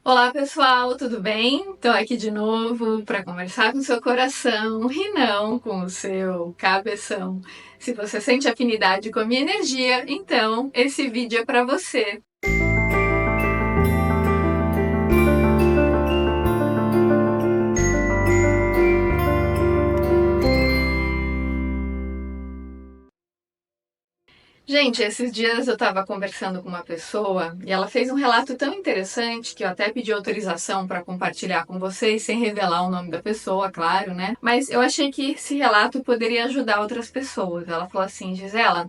Olá pessoal, tudo bem? Estou aqui de novo para conversar com o seu coração e não com o seu cabeção. Se você sente afinidade com a minha energia, então esse vídeo é para você. Gente, esses dias eu estava conversando com uma pessoa e ela fez um relato tão interessante que eu até pedi autorização para compartilhar com vocês, sem revelar o nome da pessoa, claro, né? Mas eu achei que esse relato poderia ajudar outras pessoas. Ela falou assim: Gisela,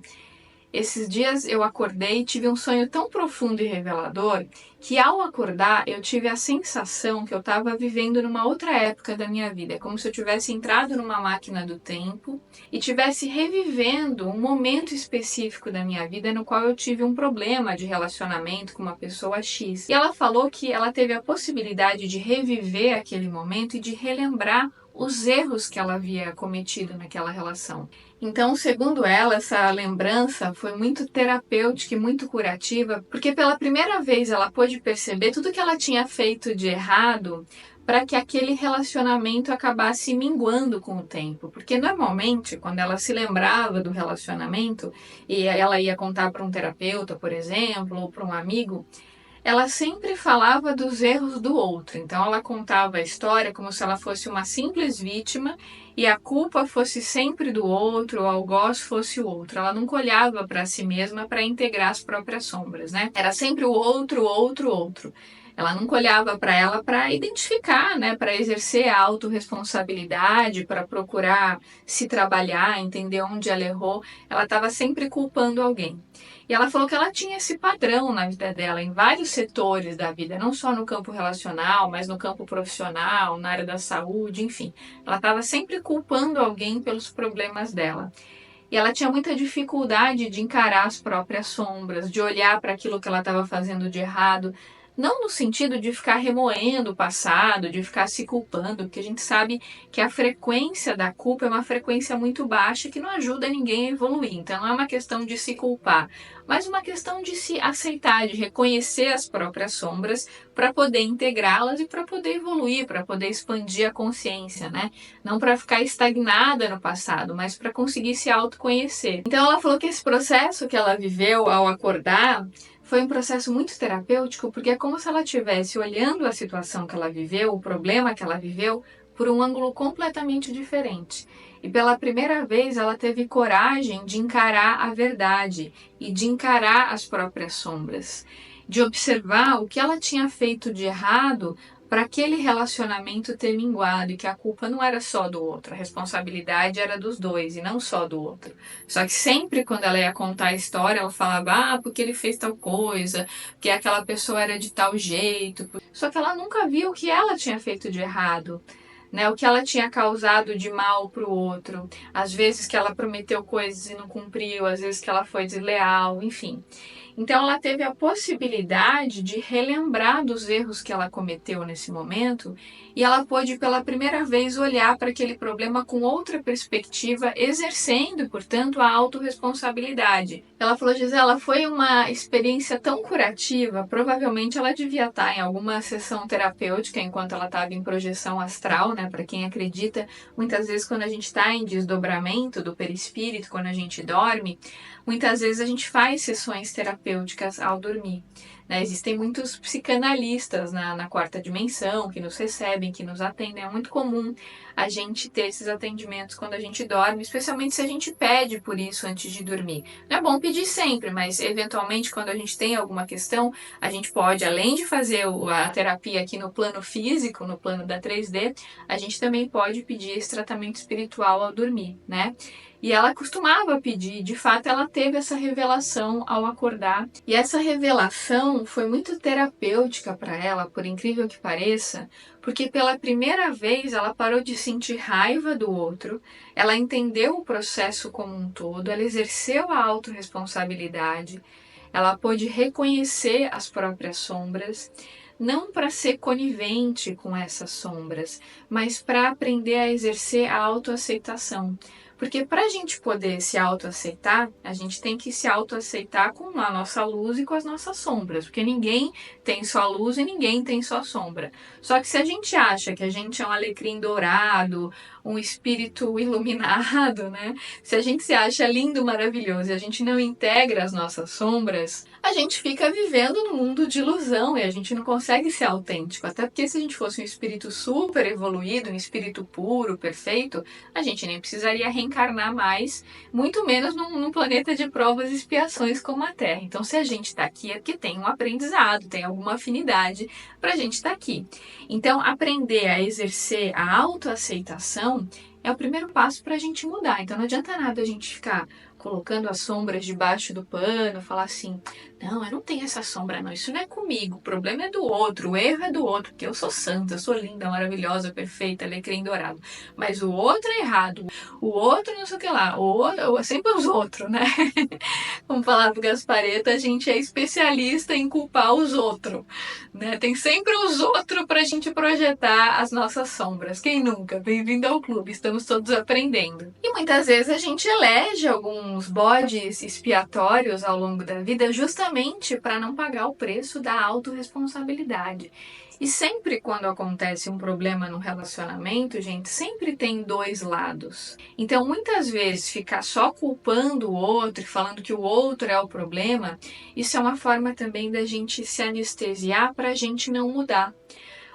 esses dias eu acordei e tive um sonho tão profundo e revelador que ao acordar eu tive a sensação que eu estava vivendo numa outra época da minha vida. É como se eu tivesse entrado numa máquina do tempo e tivesse revivendo um momento específico da minha vida no qual eu tive um problema de relacionamento com uma pessoa X. E ela falou que ela teve a possibilidade de reviver aquele momento e de relembrar os erros que ela havia cometido naquela relação. Então, segundo ela, essa lembrança foi muito terapêutica e muito curativa, porque pela primeira vez ela pôde perceber tudo que ela tinha feito de errado para que aquele relacionamento acabasse minguando com o tempo. Porque normalmente, quando ela se lembrava do relacionamento e ela ia contar para um terapeuta, por exemplo, ou para um amigo, ela sempre falava dos erros do outro. Então ela contava a história como se ela fosse uma simples vítima e a culpa fosse sempre do outro, o algoz fosse o outro. Ela nunca olhava para si mesma para integrar as próprias sombras, né? Era sempre o outro, outro, outro. Ela nunca olhava para ela para identificar, né, para exercer a autorresponsabilidade, para procurar se trabalhar, entender onde ela errou. Ela estava sempre culpando alguém. E ela falou que ela tinha esse padrão na vida dela, em vários setores da vida, não só no campo relacional, mas no campo profissional, na área da saúde, enfim. Ela estava sempre culpando alguém pelos problemas dela. E ela tinha muita dificuldade de encarar as próprias sombras, de olhar para aquilo que ela estava fazendo de errado, não no sentido de ficar remoendo o passado, de ficar se culpando, porque a gente sabe que a frequência da culpa é uma frequência muito baixa que não ajuda ninguém a evoluir. Então não é uma questão de se culpar, mas uma questão de se aceitar, de reconhecer as próprias sombras para poder integrá-las e para poder evoluir, para poder expandir a consciência, né? Não para ficar estagnada no passado, mas para conseguir se autoconhecer. Então ela falou que esse processo que ela viveu ao acordar foi um processo muito terapêutico, porque é como se ela estivesse olhando a situação que ela viveu, o problema que ela viveu, por um ângulo completamente diferente. E pela primeira vez ela teve coragem de encarar a verdade e de encarar as próprias sombras, de observar o que ela tinha feito de errado para aquele relacionamento ter minguado e que a culpa não era só do outro, a responsabilidade era dos dois e não só do outro. Só que sempre quando ela ia contar a história, ela falava, porque ele fez tal coisa, porque aquela pessoa era de tal jeito. Só que ela nunca viu o que ela tinha feito de errado. Né, o que ela tinha causado de mal para o outro, às vezes que ela prometeu coisas e não cumpriu, às vezes que ela foi desleal, enfim. Então ela teve a possibilidade de relembrar dos erros que ela cometeu nesse momento e ela pôde pela primeira vez olhar para aquele problema com outra perspectiva, exercendo, portanto, a autorresponsabilidade. Ela falou, Gisela, foi uma experiência tão curativa, provavelmente ela devia estar em alguma sessão terapêutica enquanto ela estava em projeção astral, né? Para quem acredita, muitas vezes quando a gente está em desdobramento do perispírito, quando a gente dorme, muitas vezes a gente faz sessões terapêuticas ao dormir. Né? Existem muitos psicanalistas na quarta dimensão que nos recebem, que nos atendem. É muito comum a gente ter esses atendimentos quando a gente dorme, especialmente se a gente pede por isso antes de dormir. Não é bom pedir sempre, mas eventualmente quando a gente tem alguma questão, a gente pode, além de fazer a terapia aqui no plano físico, no plano da 3D, a gente também pode pedir esse tratamento espiritual ao dormir, né? E ela costumava pedir, de fato ela teve essa revelação ao acordar. E essa revelação foi muito terapêutica para ela, por incrível que pareça, porque pela primeira vez ela parou de sentir raiva do outro, ela entendeu o processo como um todo, ela exerceu a autorresponsabilidade, ela pôde reconhecer as próprias sombras, não para ser conivente com essas sombras, mas para aprender a exercer a autoaceitação. Porque para a gente poder se autoaceitar, a gente tem que se autoaceitar com a nossa luz e com as nossas sombras, porque ninguém tem só luz e ninguém tem só sombra. Só que se a gente acha que a gente é um alecrim dourado, um espírito iluminado, né? Se a gente se acha lindo, maravilhoso e a gente não integra as nossas sombras, a gente fica vivendo num mundo de ilusão e a gente não consegue ser autêntico. Até porque se a gente fosse um espírito super evoluído, um espírito puro, perfeito, a gente nem precisaria reencarnar mais, muito menos num planeta de provas e expiações como a Terra. Então, se a gente está aqui é porque tem um aprendizado, tem alguma afinidade para a gente estar aqui. Então, aprender a exercer a autoaceitação é o primeiro passo para a gente mudar. Então, não adianta nada a gente ficar colocando as sombras debaixo do pano, falar assim, não, eu não tenho essa sombra não, isso não é comigo, o problema é do outro, o erro é do outro, porque eu sou santa, eu sou linda, maravilhosa, perfeita, alecrim dourado, mas o outro é errado, o outro não sei o que lá, o outro, sempre os outros, né? Como falava o Gasparetto, a gente é especialista em culpar os outros, né? Tem sempre os outros pra gente projetar as nossas sombras, quem nunca? Bem-vindo ao clube, estamos todos aprendendo. E muitas vezes a gente elege alguns bodes expiatórios ao longo da vida justamente para não pagar o preço da autorresponsabilidade. E sempre quando acontece um problema no relacionamento, gente, sempre tem dois lados. Então, muitas vezes, ficar só culpando o outro e falando que o outro é o problema, isso é uma forma também da gente se anestesiar para a gente não mudar.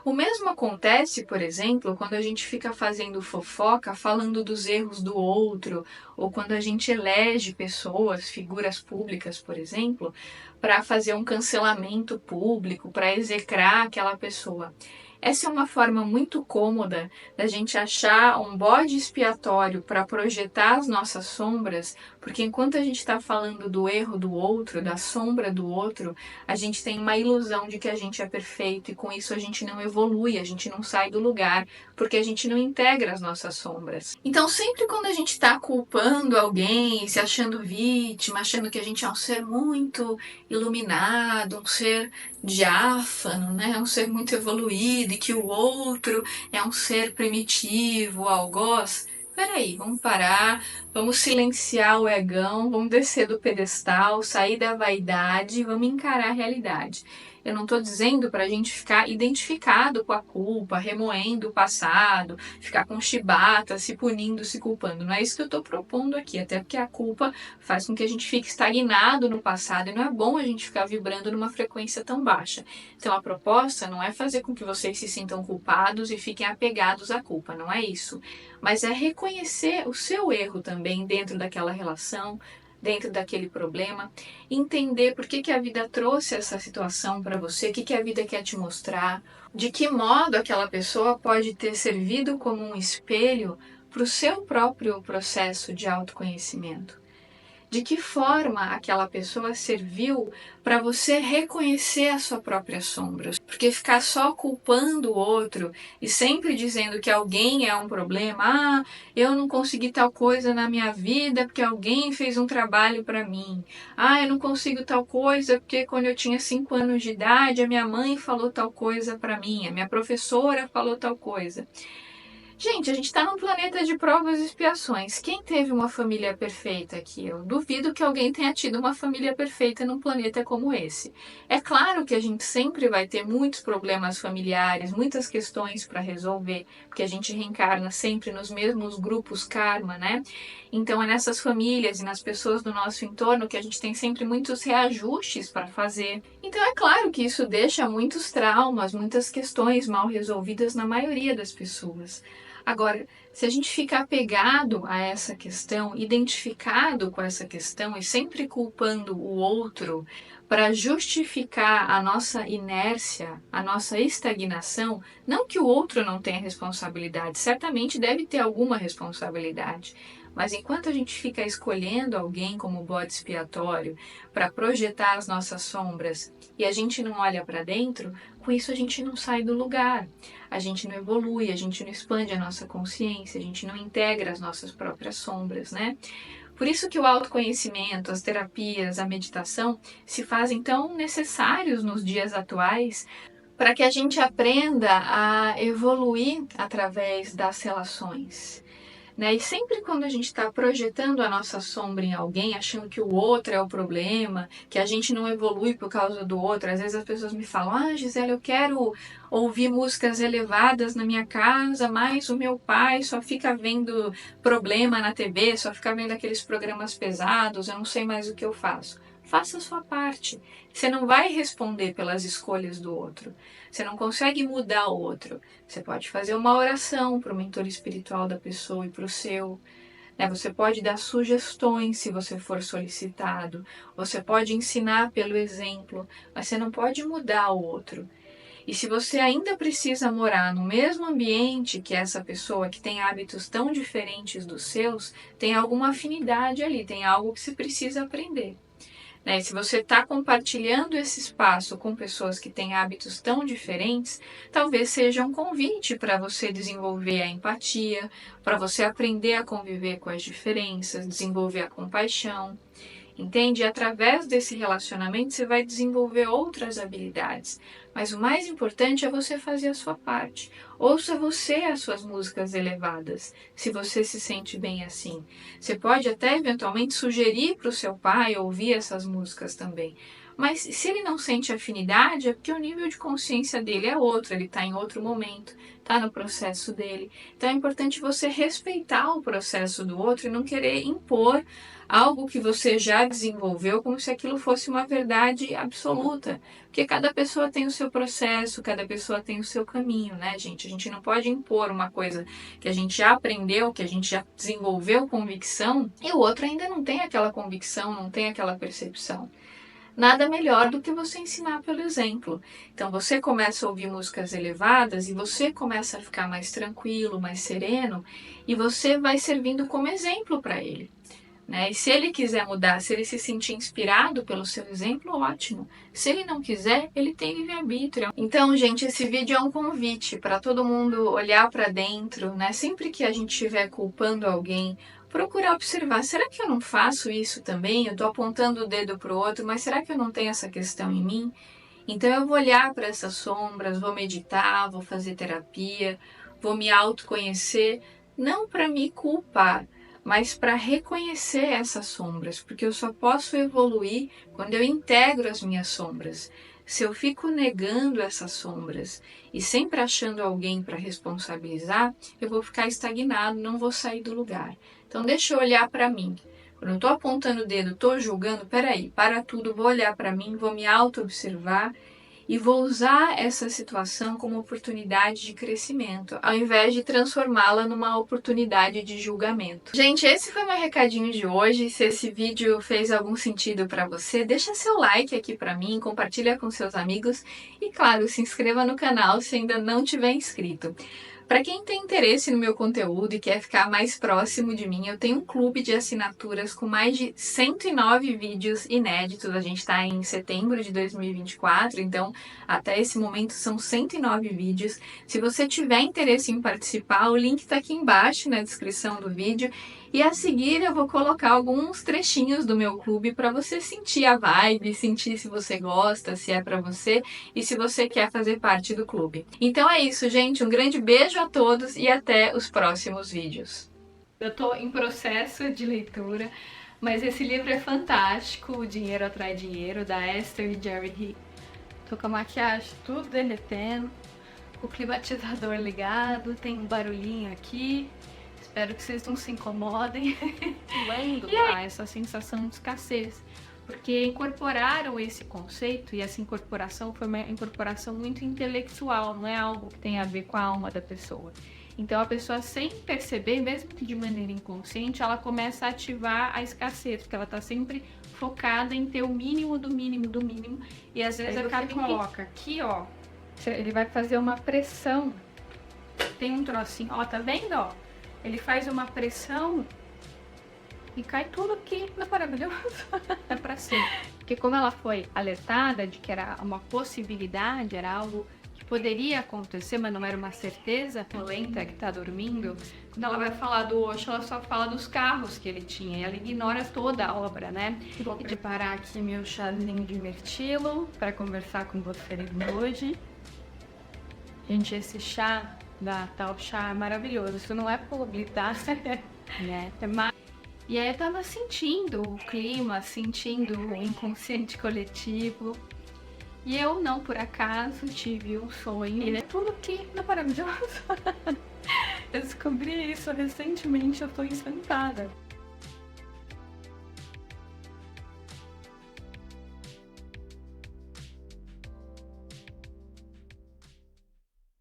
O mesmo acontece, por exemplo, quando a gente fica fazendo fofoca, falando dos erros do outro, ou quando a gente elege pessoas, figuras públicas, por exemplo, para fazer um cancelamento público, para execrar aquela pessoa. Essa é uma forma muito cômoda da gente achar um bode expiatório para projetar as nossas sombras, porque enquanto a gente está falando do erro do outro, da sombra do outro, a gente tem uma ilusão de que a gente é perfeito e com isso a gente não evolui, a gente não sai do lugar, porque a gente não integra as nossas sombras. Então, sempre quando a gente está culpando alguém, se achando vítima, achando que a gente é um ser muito iluminado, um ser diáfano, né? Um ser muito evoluído e que o outro é um ser primitivo, algoz. Peraí, vamos parar, vamos silenciar o egão, vamos descer do pedestal, sair da vaidade e vamos encarar a realidade. Eu não estou dizendo para a gente ficar identificado com a culpa, remoendo o passado, ficar com chibata, se punindo, se culpando. Não é isso que eu estou propondo aqui, até porque a culpa faz com que a gente fique estagnado no passado e não é bom a gente ficar vibrando numa frequência tão baixa. Então a proposta não é fazer com que vocês se sintam culpados e fiquem apegados à culpa, não é isso. Mas é reconhecer o seu erro também dentro daquela relação, dentro daquele problema, entender por que a vida trouxe essa situação para você, o que a vida quer te mostrar, de que modo aquela pessoa pode ter servido como um espelho para o seu próprio processo de autoconhecimento. De que forma aquela pessoa serviu para você reconhecer a sua própria sombra. Porque ficar só culpando o outro e sempre dizendo que alguém é um problema, eu não consegui tal coisa na minha vida porque alguém fez um trabalho para mim. Eu não consigo tal coisa porque quando eu tinha 5 anos de idade a minha mãe falou tal coisa para mim, a minha professora falou tal coisa. Gente, a gente está num planeta de provas e expiações. Quem teve uma família perfeita aqui? Eu duvido que alguém tenha tido uma família perfeita num planeta como esse. É claro que a gente sempre vai ter muitos problemas familiares, muitas questões para resolver, porque a gente reencarna sempre nos mesmos grupos karma, né? Então é nessas famílias e nas pessoas do nosso entorno que a gente tem sempre muitos reajustes para fazer. Então é claro que isso deixa muitos traumas, muitas questões mal resolvidas na maioria das pessoas. Agora, se a gente ficar apegado a essa questão, identificado com essa questão e sempre culpando o outro para justificar a nossa inércia, a nossa estagnação, não que o outro não tenha responsabilidade, certamente deve ter alguma responsabilidade. Mas enquanto a gente fica escolhendo alguém como bode expiatório para projetar as nossas sombras e a gente não olha para dentro, com isso a gente não sai do lugar, a gente não evolui, a gente não expande a nossa consciência, a gente não integra as nossas próprias sombras, né? Por isso que o autoconhecimento, as terapias, a meditação se fazem tão necessários nos dias atuais para que a gente aprenda a evoluir através das relações. né? E sempre quando a gente está projetando a nossa sombra em alguém, achando que o outro é o problema, que a gente não evolui por causa do outro, às vezes as pessoas me falam: ah, Gisele, eu quero ouvir músicas elevadas na minha casa, mas o meu pai só fica vendo problema na TV, só fica vendo aqueles programas pesados, eu não sei mais o que eu faço. Faça a sua parte. Você não vai responder pelas escolhas do outro. Você não consegue mudar o outro. Você pode fazer uma oração para o mentor espiritual da pessoa e para o seu. Né? Você pode dar sugestões se você for solicitado. Você pode ensinar pelo exemplo, mas você não pode mudar o outro. E se você ainda precisa morar no mesmo ambiente que essa pessoa que tem hábitos tão diferentes dos seus, tem alguma afinidade ali, tem algo que se precisa aprender. Né? E se você está compartilhando esse espaço com pessoas que têm hábitos tão diferentes, talvez seja um convite para você desenvolver a empatia, para você aprender a conviver com as diferenças, desenvolver a compaixão. Entende? E através desse relacionamento você vai desenvolver outras habilidades. Mas o mais importante é você fazer a sua parte. Ouça você as suas músicas elevadas, se você se sente bem assim. Você pode até eventualmente sugerir para o seu pai ouvir essas músicas também. Mas se ele não sente afinidade, é porque o nível de consciência dele é outro, ele está em outro momento, está no processo dele. Então é importante você respeitar o processo do outro e não querer impor algo que você já desenvolveu como se aquilo fosse uma verdade absoluta. Porque cada pessoa tem o seu processo, cada pessoa tem o seu caminho, né, gente? A gente não pode impor uma coisa que a gente já aprendeu, que a gente já desenvolveu convicção, e o outro ainda não tem aquela convicção, não tem aquela percepção. Nada melhor do que você ensinar pelo exemplo. Então você começa a ouvir músicas elevadas e você começa a ficar mais tranquilo, mais sereno, e você vai servindo como exemplo para ele. Né? E se ele quiser mudar, se ele se sentir inspirado pelo seu exemplo, ótimo. Se ele não quiser, ele tem livre-arbítrio. Então, gente, esse vídeo é um convite para todo mundo olhar para dentro, né? Sempre que a gente estiver culpando alguém, procurar observar, será que eu não faço isso também? Eu estou apontando o dedo para o outro, mas será que eu não tenho essa questão em mim? Então eu vou olhar para essas sombras, vou meditar, vou fazer terapia, vou me autoconhecer, não para me culpar, mas para reconhecer essas sombras, porque eu só posso evoluir quando eu integro as minhas sombras. Se eu fico negando essas sombras e sempre achando alguém para responsabilizar, eu vou ficar estagnado, não vou sair do lugar. Então deixa eu olhar para mim. Quando eu estou apontando o dedo, estou julgando, peraí, para tudo, vou olhar para mim, vou me auto-observar e vou usar essa situação como oportunidade de crescimento, ao invés de transformá-la numa oportunidade de julgamento. Gente, esse foi meu recadinho de hoje. Se esse vídeo fez algum sentido para você, deixa seu like aqui para mim, compartilha com seus amigos e, claro, se inscreva no canal se ainda não tiver inscrito. Para quem tem interesse no meu conteúdo e quer ficar mais próximo de mim, eu tenho um clube de assinaturas com mais de 109 vídeos inéditos. A gente está em setembro de 2024, então até esse momento são 109 vídeos. Se você tiver interesse em participar, o link está aqui embaixo na descrição do vídeo. E a seguir eu vou colocar alguns trechinhos do meu clube para você sentir a vibe, sentir se você gosta, se é para você e se você quer fazer parte do clube. Então é isso, gente. Um grande beijo a todos e até os próximos vídeos. Eu estou em processo de leitura, mas esse livro é fantástico, O Dinheiro Atrai Dinheiro, da Esther e Jerry Hicks. Tô com a maquiagem tudo derretendo, o climatizador ligado, tem um barulhinho aqui. Espero que vocês não se incomodem. Lendo essa sensação de escassez. Porque incorporaram esse conceito, e essa incorporação foi uma incorporação muito intelectual, não é algo que tem a ver com a alma da pessoa. Então a pessoa, sem perceber, mesmo que de maneira inconsciente, ela começa a ativar a escassez, porque ela está sempre focada em ter o mínimo do mínimo do mínimo. E às vezes acaba coloca aqui, ó, ele vai fazer uma pressão. Tem um trocinho, ó, tá vendo, ó? Ele faz uma pressão e cai tudo aqui. Não é maravilhoso? É pra ser. Porque como ela foi alertada de que era uma possibilidade, era algo que poderia acontecer, mas não era uma certeza, lenta que tá dormindo, quando ela vai falar do Osho, ela só fala dos carros que ele tinha. E ela ignora toda a obra, né? Vou preparar aqui meu chazinho de mirtilo para conversar com você hoje. Gente, esse chá da Tal Chá, é maravilhoso. Isso não é publi, tá? Né? E aí eu tava sentindo o clima, sentindo o inconsciente coletivo. E eu, não por acaso, tive um sonho. Ele é tudo que é maravilhoso. Eu descobri isso recentemente, eu tô encantada.